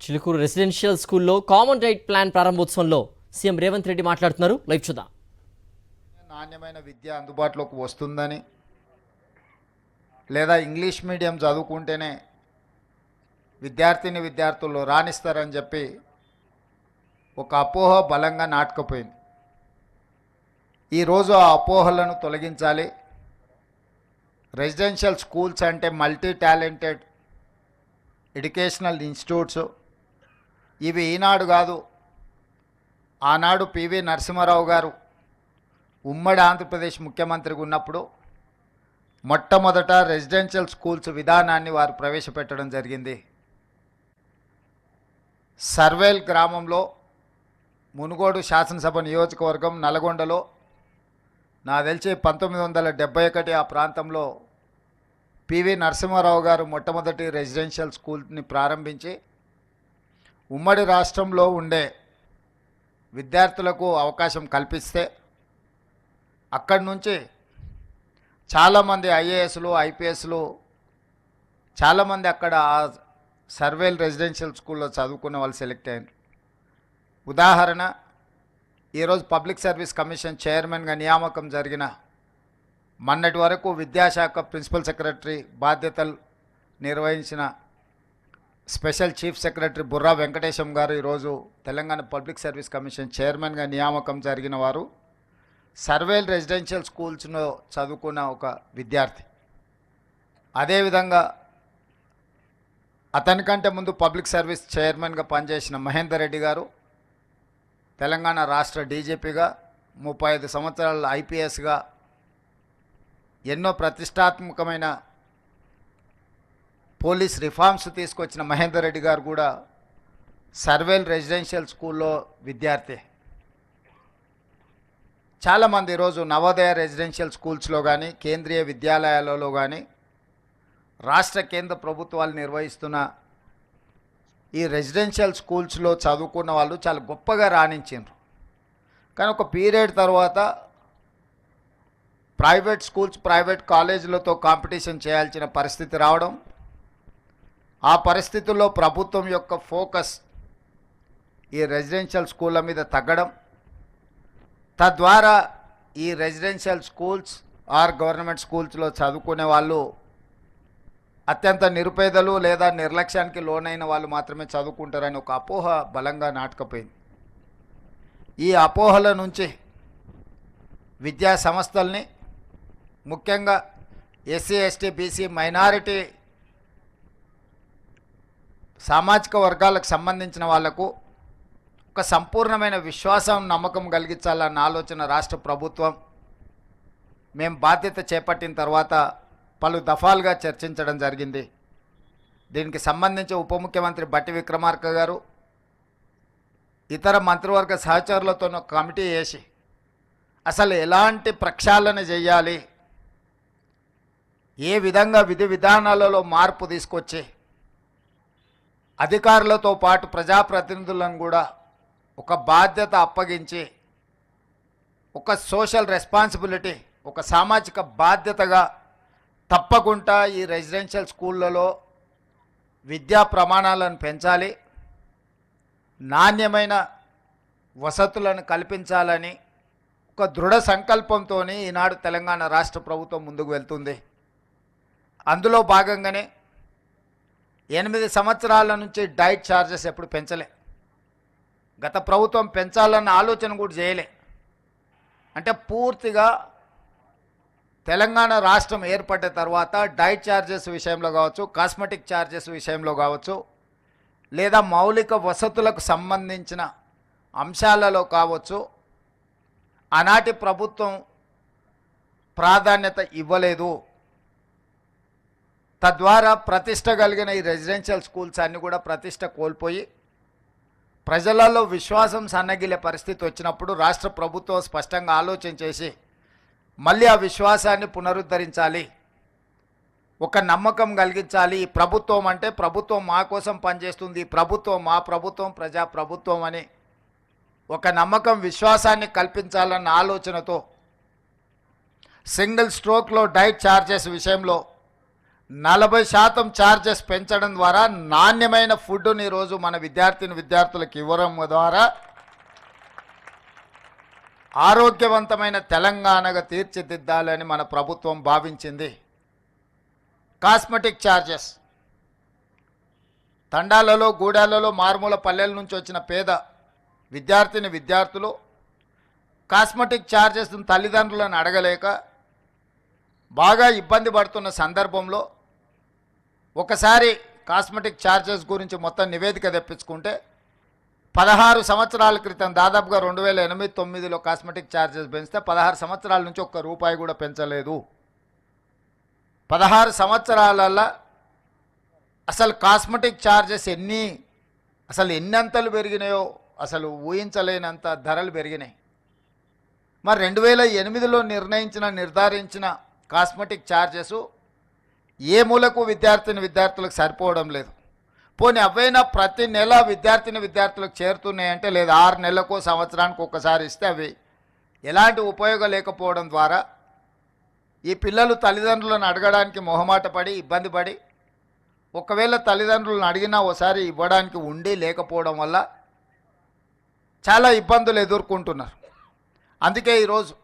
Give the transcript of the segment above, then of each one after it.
Chilukuru residential స్కూల్లో common right plan ప్రారంభోత్సవంలో CM Revanth Reddy మాట్లాడుతున్నారు. లైవ్ చూద్దాం. నాణ్యమైన విద్య అందుబాటులోకి వస్తుందని, లేదా ఇంగ్లీష్ మీడియం చదువుకుంటేనే విద్యార్థులు రాణిస్తారని చెప్పి ఒక అపోహ బలంగా నాటుకుపోయింది. ఈరోజు ఆ అపోహలను తొలగించాలి. రెసిడెన్షియల్ స్కూల్స్ అంటే మల్టీ టాలెంటెడ్ ఎడ్యుకేషనల్ ఇన్స్టిట్యూట్స్. ఇవి ఈనాడు కాదు, ఆనాడు పివి నరసింహారావు గారు ఉమ్మడి ఆంధ్రప్రదేశ్ ముఖ్యమంత్రిగా ఉన్నప్పుడు మొట్టమొదట రెసిడెన్షియల్ స్కూల్స్ విధానాన్ని వారు ప్రవేశపెట్టడం జరిగింది. సర్వేల్ గ్రామంలో, మునుగోడు శాసనసభ నియోజకవర్గం నల్గొండలో, నాకు తెలిసి 1971 ఆ ప్రాంతంలో పివి నరసింహారావు గారు మొట్టమొదటి రెసిడెన్షియల్ స్కూల్ని ప్రారంభించి ఉమ్మడి రాష్ట్రంలో ఉండే విద్యార్థులకు అవకాశం కల్పిస్తే అక్కడి నుంచి చాలామంది ఐఏఎస్లు, ఐపీఎస్లు చాలామంది అక్కడ సర్వేల్ రెసిడెన్షియల్ స్కూల్లో చదువుకునే వాళ్ళు సెలెక్ట్ అయ్యారు. ఉదాహరణ, ఈరోజు పబ్లిక్ సర్వీస్ కమిషన్ చైర్మన్గా నియామకం జరిగిన, మొన్నటి వరకు విద్యాశాఖ ప్రిన్సిపల్ సెక్రటరీ బాధ్యతలు నిర్వహించిన special chief secretary Burra Venkatesham గారు ఈరోజు తెలంగాణ పబ్లిక్ సర్వీస్ కమిషన్ చైర్మన్గా నియామకం జరిగిన వారు సర్వేల్ రెసిడెన్షియల్ స్కూల్స్లో చదువుకున్న ఒక విద్యార్థి. అదేవిధంగా అతనికంటే ముందు పబ్లిక్ సర్వీస్ చైర్మన్గా పనిచేసిన మహేందర్ రెడ్డి గారు తెలంగాణ రాష్ట్ర డీజీపీగా 35 సంవత్సరాల ఐపీఎస్గా ఎన్నో ప్రతిష్టాత్మకమైన పోలీస్ రిఫార్మ్స్ తీసుకొచ్చిన మహేందర్ రెడ్డి గారు కూడా సర్వేల్ రెసిడెన్షియల్ స్కూల్లో విద్యార్థి. చాలామంది ఈరోజు నవోదయ రెసిడెన్షియల్ స్కూల్స్లో కానీ, కేంద్రీయ విద్యాలయాలలో కానీ, రాష్ట్ర కేంద్ర ప్రభుత్వాలు నిర్వహిస్తున్న ఈ రెసిడెన్షియల్ స్కూల్స్లో చదువుకున్న వాళ్ళు చాలా గొప్పగా రాణించారు. కానీ ఒక పీరియడ్ తర్వాత ప్రైవేట్ స్కూల్స్, ప్రైవేట్ కాలేజీలతో కాంపిటీషన్ చేయాల్సిన పరిస్థితి రావడం, ఆ పరిస్థితుల్లో ప్రభుత్వం యొక్క ఫోకస్ ఈ రెసిడెన్షియల్ స్కూళ్ళ మీద తగ్గడం, తద్వారా ఈ రెసిడెన్షియల్ స్కూల్స్ ఆర్ గవర్నమెంట్ స్కూల్స్లో చదువుకునే వాళ్ళు అత్యంత నిరుపేదలు లేదా నిర్లక్ష్యానికి లోనైన వాళ్ళు మాత్రమే చదువుకుంటారని ఒక అపోహ బలంగా నాటుకుపోయింది. ఈ అపోహల నుంచి విద్యా సంస్థల్ని, ముఖ్యంగా ఎస్సీ, ఎస్టీ, బీసీ, మైనారిటీ సామాజిక వర్గాలకు సంబంధించిన వాళ్లకు ఒక సంపూర్ణమైన విశ్వాసం, నమ్మకం కలిగించాలన్న ఆలోచన రాష్ట్ర ప్రభుత్వం మేము బాధ్యత చేపట్టిన తర్వాత పలు దఫాలుగా చర్చించడం జరిగింది. దీనికి సంబంధించి ఉప ముఖ్యమంత్రి బట్టి విక్రమార్క గారు ఇతర మంత్రివర్గ సహచరులతో కమిటీ వేసి అసలు ఎలాంటి ప్రక్షాళన చేయాలి, ఏ విధంగా విధి విధానాలలో మార్పు తీసుకొచ్చి అధికారులతో పాటు ప్రజాప్రతినిధులను కూడా ఒక బాధ్యత అప్పగించి, ఒక సోషల్ రెస్పాన్సిబిలిటీ, ఒక సామాజిక బాధ్యతగా తప్పకుండా ఈ రెసిడెన్షియల్ స్కూళ్ళలో విద్యా ప్రమాణాలను పెంచాలి, నాణ్యమైన వసతులను కల్పించాలని ఒక దృఢ సంకల్పంతో ఈనాడు తెలంగాణ రాష్ట్ర ప్రభుత్వం ముందుకు వెళ్తుంది. అందులో భాగంగానే 8 సంవత్సరాల నుంచి డైట్ ఛార్జెస్ ఎప్పుడు పెంచలే. గత ప్రభుత్వం పెంచాలన్న ఆలోచన కూడా చేయలే. అంటే పూర్తిగా తెలంగాణ రాష్ట్రం ఏర్పడ్డ తర్వాత డైట్ ఛార్జెస్ విషయంలో కావచ్చు, కాస్మెటిక్ ఛార్జెస్ విషయంలో కావచ్చు, లేదా మౌలిక వసతులకు సంబంధించిన అంశాలలో కావచ్చు, ఆనాటి ప్రభుత్వం ప్రాధాన్యత ఇవ్వలేదు. తద్వారా ప్రతిష్ట కలిగిన ఈ రెసిడెన్షియల్ స్కూల్స్ అన్నీ కూడా ప్రతిష్ట కోల్పోయి ప్రజలలో విశ్వాసం సన్నగిలే పరిస్థితి వచ్చినప్పుడు రాష్ట్ర ప్రభుత్వం స్పష్టంగా ఆలోచన చేసి మళ్ళీ ఆ విశ్వాసాన్ని పునరుద్ధరించాలి, ఒక నమ్మకం కలిగించాలి. ఈ ప్రభుత్వం అంటే ప్రభుత్వం మా కోసం పనిచేస్తుంది, ప్రభుత్వం మా ప్రభుత్వం, ప్రజా ప్రభుత్వం అని ఒక నమ్మకం, విశ్వాసాన్ని కల్పించాలన్న ఆలోచనతో సింగిల్ స్ట్రోక్లో డైట్ ఛార్జెస్ విషయంలో 40% ఛార్జెస్ పెంచడం ద్వారా నాణ్యమైన ఫుడ్ని ఈరోజు మన విద్యార్థులకు ఇవ్వడం ద్వారా ఆరోగ్యవంతమైన తెలంగాణగా తీర్చిదిద్దాలని మన ప్రభుత్వం భావించింది. కాస్మెటిక్ ఛార్జెస్ తండాలలో, గూడాలలో, మారుమూల పల్లెల నుంచి వచ్చిన పేద విద్యార్థులు కాస్మెటిక్ ఛార్జెస్ తల్లిదండ్రులను అడగలేక బాగా ఇబ్బంది పడుతున్న సందర్భంలో ఒకసారి కాస్మెటిక్ ఛార్జెస్ గురించి మొత్తం నివేదిక తెప్పించుకుంటే 16 సంవత్సరాల క్రితం దాదాపుగా 2008-09లో కాస్మెటిక్ ఛార్జెస్ పెంచితే 16 సంవత్సరాల నుంచి ఒక్క రూపాయి కూడా పెంచలేదు. 16 సంవత్సరాలలో అసలు కాస్మెటిక్ ఛార్జెస్ ఎన్నంతలు పెరిగినాయో అసలు ఊహించలేనంత ధరలు పెరిగినాయి. మరి 2008లో నిర్ధారించిన కాస్మెటిక్ ఛార్జెస్ ఏ మూలకు విద్యార్థులకు సరిపోవడం లేదు. పోనీ అవైనా ప్రతి నెల విద్యార్థులకు చేరుతున్నాయంటే లేదు, 6 నెలలకో సంవత్సరానికి ఒక్కసారి ఇస్తే అవి ఎలాంటి ఉపయోగం లేకపోవడం ద్వారా ఈ పిల్లలు తల్లిదండ్రులను అడగడానికి మొహమాట పడి ఇబ్బంది పడి ఒకవేళ తల్లిదండ్రులను అడిగినా ఒకసారి ఇవ్వడానికి ఉండి లేకపోవడం వల్ల చాలా ఇబ్బందులు ఎదుర్కొంటున్నారు. అందుకే ఈరోజు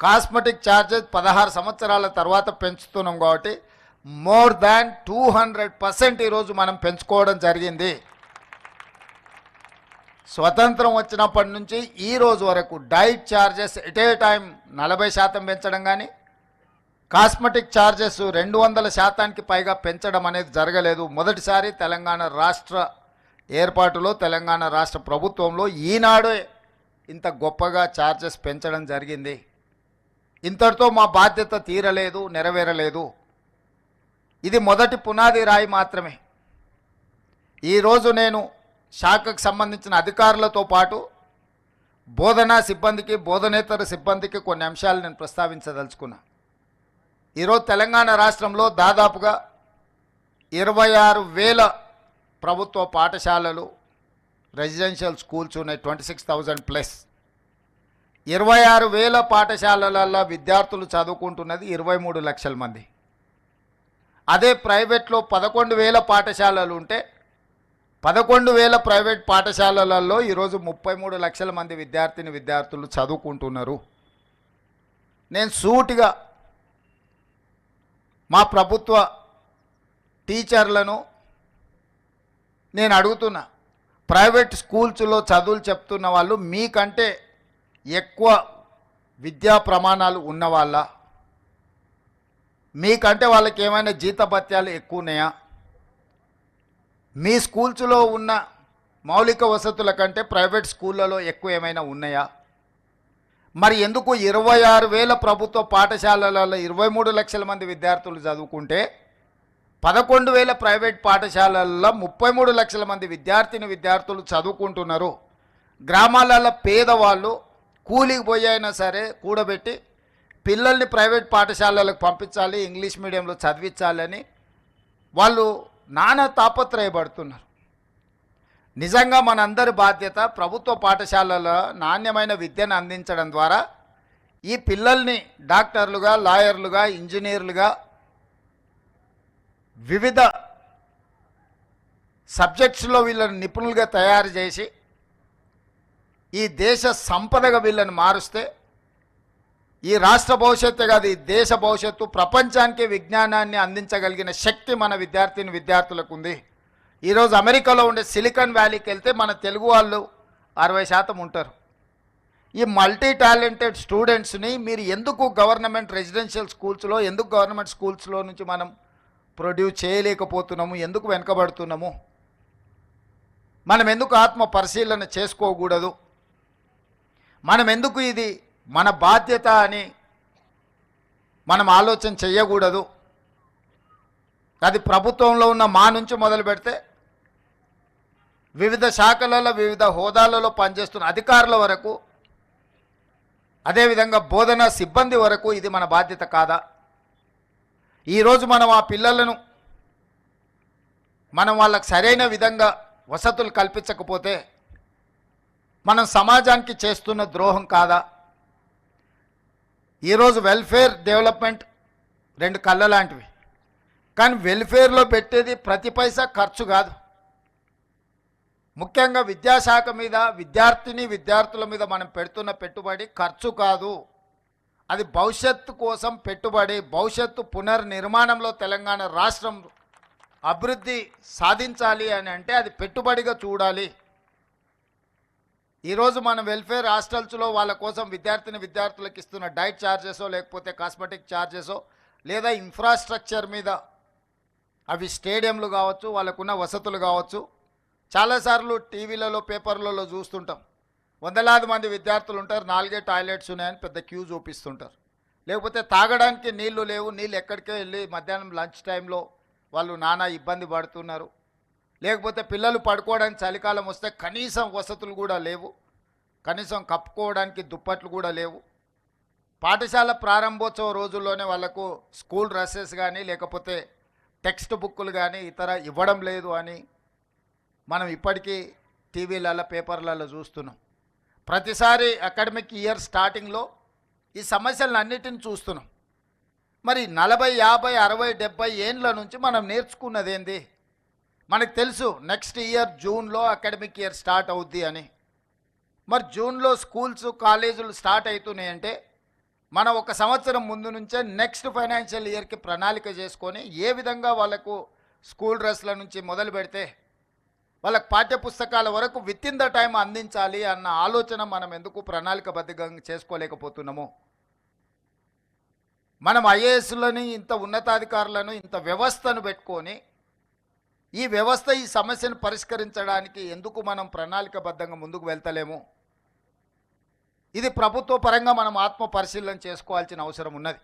కాస్మెటిక్ ఛార్జెస్ 16 సంవత్సరాల తర్వాత పెంచుతున్నాం కాబట్టి మోర్ దాన్ 200% ఈరోజు మనం పెంచుకోవడం జరిగింది. స్వతంత్రం వచ్చినప్పటి నుంచి ఈ రోజు వరకు diet charges at a time 40% పెంచడం కానీ కాస్మెటిక్ ఛార్జెస్ 200% పైగా పెంచడం అనేది జరగలేదు. మొదటిసారి తెలంగాణ రాష్ట్ర ఏర్పాటులో తెలంగాణ రాష్ట్ర ప్రభుత్వంలో ఈనాడే ఇంత గొప్పగా ఛార్జెస్ పెంచడం జరిగింది. ఇంతటితో మా బాధ్యత తీరలేదు, నెరవేరలేదు. ఇది మొదటి పునాది రాయి మాత్రమే. ఈరోజు నేను శాఖకు సంబంధించిన అధికారులతో పాటు బోధనా సిబ్బందికి, బోధనేతర సిబ్బందికి కొన్ని అంశాలు నేను ప్రస్తావించదలుచుకున్నా. ఈరోజు తెలంగాణ రాష్ట్రంలో దాదాపుగా 26,000 ప్రభుత్వ పాఠశాలలు, రెసిడెన్షియల్ స్కూల్స్ ఉన్నాయి, 26,000+. 26,000 పాఠశాలలలో విద్యార్థులు చదువుకుంటున్నది 23 లక్షల మంది. అదే ప్రైవేట్లో 11,000 పాఠశాలలు ఉంటే 11,000 ప్రైవేట్ పాఠశాలలలో ఈరోజు 33 లక్షల మంది విద్యార్థులు చదువుకుంటున్నారు. నేను సూటిగా మా ప్రభుత్వ టీచర్లను నేను అడుగుతున్నా, ప్రైవేట్ స్కూల్స్లో చదువులు చెప్తున్న వాళ్ళు మీకంటే ఎక్కువ విద్యా ప్రమాణాలు ఉన్నవాళ్ళ, మీకంటే వాళ్ళకి ఏమైనా జీతభత్యాలు ఎక్కువ ఉన్నాయా? మీ స్కూల్స్లో ఉన్న మౌలిక వసతుల కంటే ప్రైవేట్ స్కూళ్ళలో ఎక్కువ ఏమైనా ఉన్నాయా? మరి ఎందుకు 26,000 ప్రభుత్వ పాఠశాలలలో 23 లక్షల మంది విద్యార్థులు చదువుకుంటే 11,000 ప్రైవేట్ పాఠశాలల్లో 33 లక్షల మంది విద్యార్థులు చదువుకుంటున్నారు? గ్రామాలలో పేదవాళ్ళు కూలికి పోయైనా సరే కూడబెట్టి పిల్లల్ని ప్రైవేట్ పాఠశాలలకు పంపించాలి, ఇంగ్లీష్ మీడియంలో చదివించాలని వాళ్ళు నానా తాపత్రయపడుతున్నారు. నిజంగా మనందరి బాధ్యత ప్రభుత్వ పాఠశాలలో నాణ్యమైన విద్యను అందించడం ద్వారా ఈ పిల్లల్ని డాక్టర్లుగా, లాయర్లుగా, ఇంజనీర్లుగా వివిధ సబ్జెక్ట్స్లో వీళ్ళని నిపుణులుగా తయారు చేసి ఈ దేశ సంపదగా వీళ్ళని మారుస్తే ఈ రాష్ట్ర భవిష్యత్తు కాదు, ఈ దేశ భవిష్యత్తు, ప్రపంచానికి విజ్ఞానాన్ని అందించగలిగిన శక్తి మన విద్యార్థులకు ఉంది. ఈరోజు అమెరికాలో ఉండే సిలికాన్ వ్యాలీకి వెళ్తే మన తెలుగు వాళ్ళు 60% ఉంటారు. ఈ మల్టీ టాలెంటెడ్ స్టూడెంట్స్ని మీరు ఎందుకు గవర్నమెంట్ రెసిడెన్షియల్ స్కూల్స్లో, ఎందుకు గవర్నమెంట్ స్కూల్స్లో నుంచి మనం ప్రొడ్యూస్ చేయలేకపోతున్నాము? ఎందుకు వెనుకబడుతున్నాము? మనం ఎందుకు ఆత్మ పరిశీలన చేసుకోకూడదు? మనం ఎందుకు ఇది మన బాధ్యత అని మనం ఆలోచన చేయకూడదు? అది ప్రభుత్వంలో ఉన్న మా నుంచి మొదలు పెడితే వివిధ శాఖలలో, వివిధ హోదాలలో పనిచేస్తున్న అధికారుల వరకు, అదేవిధంగా బోధనా సిబ్బంది వరకు ఇది మన బాధ్యత కాదా? ఈరోజు మనం ఆ పిల్లలను వాళ్ళకు సరైన విధంగా వసతులు కల్పించకపోతే మనం సమాజానికి చేస్తున్న ద్రోహం కాదా? ఈరోజు వెల్ఫేర్, డెవలప్మెంట్ 2 కళ్ళ లాంటివి. కానీ వెల్ఫేర్లో పెట్టేది ప్రతి పైసా ఖర్చు కాదు. ముఖ్యంగా విద్యాశాఖ మీద, విద్యార్థుల మీద మనం పెడుతున్న పెట్టుబడి ఖర్చు కాదు. అది భవిష్యత్తు కోసం పెట్టుబడి. భవిష్యత్తు పునర్నిర్మాణంలో తెలంగాణ రాష్ట్రం అభివృద్ధి సాధించాలి అని అంటే అది పెట్టుబడిగా చూడాలి. ఈరోజు మన వెల్ఫేర్ హాస్టల్స్లో వాళ్ళ కోసం విద్యార్థులకు ఇస్తున్న డైట్ ఛార్జెసో లేకపోతే కాస్మెటిక్ ఛార్జెసో లేదా ఇన్ఫ్రాస్ట్రక్చర్ మీద, అవి స్టేడియంలు కావచ్చు, వాళ్ళకున్న వసతులు కావచ్చు. చాలాసార్లు టీవీలలో పేపర్లలో చూస్తుంటాం, వందలాది మంది విద్యార్థులు ఉంటారు, 4 టాయిలెట్స్ ఉన్నాయని పెద్ద క్యూ చూపిస్తుంటారు. లేకపోతే తాగడానికి నీళ్లు లేవు, నీళ్ళు ఎక్కడికే వెళ్ళి మధ్యాహ్నం లంచ్ టైంలో వాళ్ళు నానా ఇబ్బంది పడుతున్నారు. లేకపోతే పిల్లలు పడుకోవడానికి చలికాలం వస్తే కనీసం వసతులు కూడా లేవు, కనీసం కప్పుకోవడానికి దుప్పట్లు కూడా లేవు. పాఠశాల ప్రారంభోత్సవ రోజుల్లోనే వాళ్ళకు స్కూల్ డ్రెస్సెస్ కానీ లేకపోతే టెక్స్ట్ బుక్కులు కానీ ఇతర ఇవ్వడం లేదు అని మనం ఇప్పటికీ టీవీలలో పేపర్లలో చూస్తున్నాం. ప్రతిసారి అకాడమిక్ ఇయర్ స్టార్టింగ్లో ఈ సమస్యలను అన్నిటిని చూస్తున్నాం. మరి 40, 50, 60, 70 ఏండ్ల నుంచి మనం నేర్చుకున్నది ఏంది? మనకు తెలుసు నెక్స్ట్ ఇయర్ జూన్లో అకాడమిక్ ఇయర్ స్టార్ట్ అవుద్ది అని. మరి జూన్లో స్కూల్స్ కాలేజీలు స్టార్ట్ అవుతున్నాయి అంటే మనం 1 సంవత్సరం ముందు నుంచే నెక్స్ట్ ఫైనాన్షియల్ ఇయర్కి ప్రణాళిక చేసుకొని ఏ విధంగా వాళ్ళకు స్కూల్ డ్రెస్ల నుంచి మొదలు పెడితే వాళ్ళకు పాఠ్యపుస్తకాల వరకు విత్ ఇన్ ద టైం అందించాలి అన్న ఆలోచన మనం ఎందుకు ప్రణాళికబద్ధంగా చేసుకోలేకపోతున్నాము? మనం ఐఏఎస్లని, ఇంత ఉన్నతాధికారులను, ఇంత వ్యవస్థను పెట్టుకొని ఈ వ్యవస్థ ఈ సమస్యను పరిష్కరించడానికి ఎందుకు మనం ప్రణాళికబద్ధంగా ముందుకు వెళ్తలేము? ఇది ప్రభుత్వ పరంగా మనం ఆత్మ పరిశీలన చేసుకోవాల్సిన అవసరం ఉన్నది.